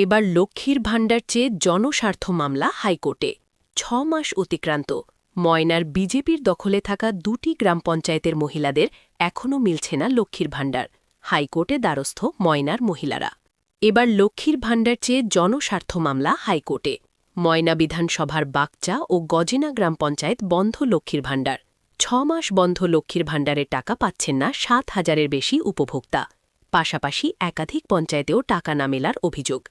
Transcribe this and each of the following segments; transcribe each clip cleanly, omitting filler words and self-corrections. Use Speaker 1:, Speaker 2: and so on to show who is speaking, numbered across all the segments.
Speaker 1: এবার লক্ষ্মীর ভাণ্ডার চেয়ে জনস্বার্থ মামলা হাইকোর্টে ৬ মাস অতিক্রান্ত ময়নার বিজেপির দখলে থাকা ২টি গ্রাম পঞ্চায়েতের মহিলাদের এখনও মিলছে না লক্ষ্মীর ভাণ্ডার হাইকোর্টে দ্বারস্থ ময়নার মহিলারা এবার লক্ষ্মীর ভাণ্ডার চেয়ে জনস্বার্থ মামলা হাইকোর্টে ময়না বিধানসভার বাগচা ও গজেনা গ্রাম পঞ্চায়েত বন্ধ লক্ষ্মীর ভাণ্ডার ৬ মাস বন্ধ লক্ষ্মীর ভাণ্ডারের টাকা পাচ্ছেন না ৭,০০০-এর বেশি উপভোক্তা পাশাপাশি একাধিক পঞ্চায়েতেও টাকা না মেলার অভিযোগ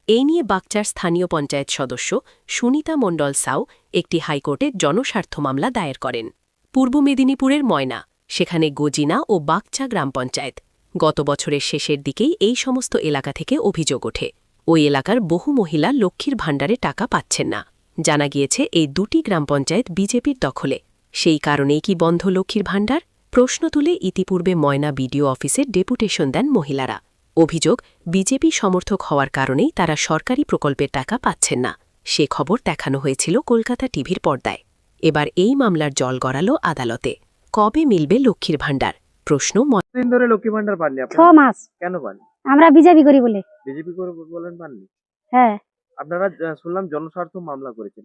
Speaker 1: এই নিয়ে বাগচার স্থানীয় পঞ্চায়েত সদস্য সুনিতা মণ্ডল সাউ একটি হাইকোর্টে জনস্বার্থ মামলা দায়ের করেন পূর্ব মেদিনীপুরের ময়না সেখানে গজিনা ও বাগচা গ্রাম পঞ্চায়েত গত বছরের শেষের দিকেই এই সমস্ত এলাকা থেকে অভিযোগ ওঠে ওই এলাকার বহু মহিলা লক্ষ্মীর ভাণ্ডারে টাকা পাচ্ছেন না জানা গিয়েছে এই দুটি গ্রাম পঞ্চায়েত বিজেপির দখলে সেই কারণেই কি বন্ধ লক্ষ্মীর ভাণ্ডার প্রশ্ন তুলে ইতিপূর্বে ময়না বিডিও অফিসে ডেপুটেশন দেন মহিলারা অভিযোগ বিজেপি সমর্থক হওয়ার কারণেই তারা সরকারি প্রকল্পের টাকা পাচ্ছেন না সে খবর দেখানো হয়েছিল কলকাতা টিভির পর্দায় এবার এই মামলার জল গড়াল আদালতে কবে মিলবে লক্ষ্মীর ভাণ্ডার প্রশ্ন
Speaker 2: দিন ধরে লক্ষ্মী ভান্ডার পাননি আপনি
Speaker 3: 6 মাস
Speaker 2: কেন পাননি
Speaker 3: আমরা বিজেপি করি বলে
Speaker 2: বিজেপি করে বলেন পাননি
Speaker 3: হ্যাঁ
Speaker 2: আপনারা শুনলাম জনস্বার্থ মামলা করেছেন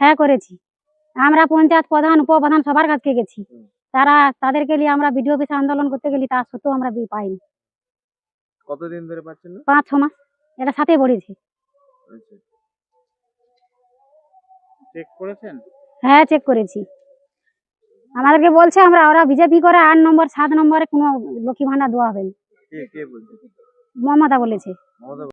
Speaker 3: হ্যাঁ করেছি আমরা পঞ্চায়েত প্রধান উপপ্রধান সবার কাছে গেছি তাদেরকে নিয়ে আমরা বিডিও অফিসে আন্দোলন করতে গেলি তা সত্ত্বেও আমরা পাইনি
Speaker 2: কতদিন ধরে পাচ্ছেন না
Speaker 3: 5-6 মাস এটা সাথে বড়েছে
Speaker 2: চেক করেছেন
Speaker 3: হ্যাঁ চেক করেছি আমাদেরকে বলছে ওরা বিজেপি করে 8 নম্বর 7 নম্বরে কোনো লক্ষ্মী ভান্ডার দেওয়া হবে না
Speaker 2: কে বলছে
Speaker 3: মমতা বলেছে
Speaker 2: মমতা